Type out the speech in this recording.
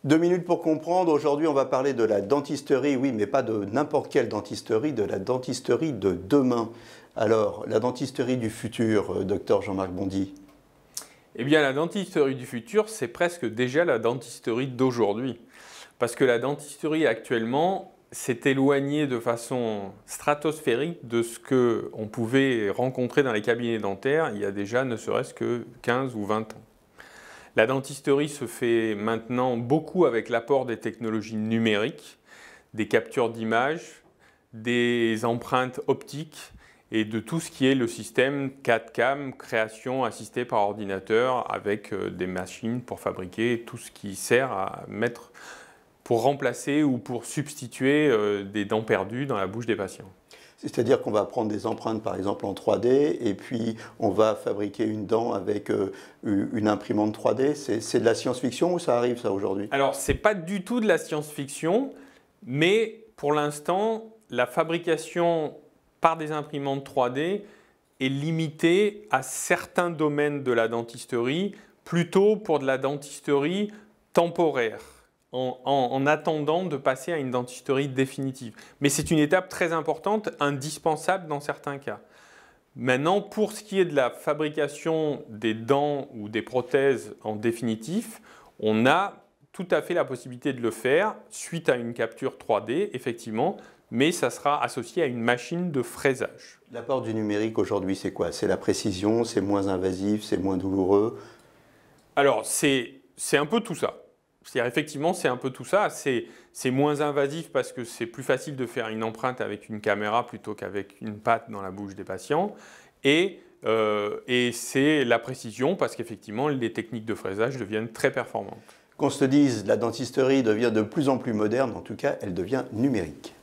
2 minutes pour comprendre. Aujourd'hui, on va parler de la dentisterie, oui, mais pas de n'importe quelle dentisterie, de la dentisterie de demain. Alors, la dentisterie du futur, docteur Jean-Marc Bondy. Eh bien, la dentisterie du futur, c'est presque déjà la dentisterie d'aujourd'hui. Parce que la dentisterie actuellement s'est éloignée de façon stratosphérique de ce qu'on pouvait rencontrer dans les cabinets dentaires il y a déjà ne serait-ce que 15 ou 20 ans. La dentisterie se fait maintenant beaucoup avec l'apport des technologies numériques, des captures d'images, des empreintes optiques et de tout ce qui est le système CAD/CAM, création assistée par ordinateur, avec des machines pour fabriquer tout ce qui sert à mettre, pour remplacer ou pour substituer des dents perdues dans la bouche des patients. C'est-à-dire qu'on va prendre des empreintes, par exemple, en 3D, et puis on va fabriquer une dent avec une imprimante 3D. C'est de la science-fiction ou ça arrive, ça, aujourd'hui? Alors, ce n'est pas du tout de la science-fiction, mais pour l'instant, la fabrication par des imprimantes 3D est limitée à certains domaines de la dentisterie, plutôt pour de la dentisterie temporaire, en attendant de passer à une dentisterie définitive. Mais c'est une étape très importante, indispensable dans certains cas. Maintenant, pour ce qui est de la fabrication des dents ou des prothèses en définitif, on a tout à fait la possibilité de le faire suite à une capture 3D, effectivement, mais ça sera associé à une machine de fraisage. L'apport du numérique aujourd'hui, c'est quoi? C'est la précision, c'est moins invasif, c'est moins douloureux? Alors, c'est un peu tout ça. C'est-à-dire, effectivement, c'est un peu tout ça. C'est moins invasif parce que c'est plus facile de faire une empreinte avec une caméra plutôt qu'avec une patte dans la bouche des patients. Et c'est la précision parce qu'effectivement, les techniques de fraisage deviennent très performantes. Qu'on se le dise, la dentisterie devient de plus en plus moderne, en tout cas, elle devient numérique.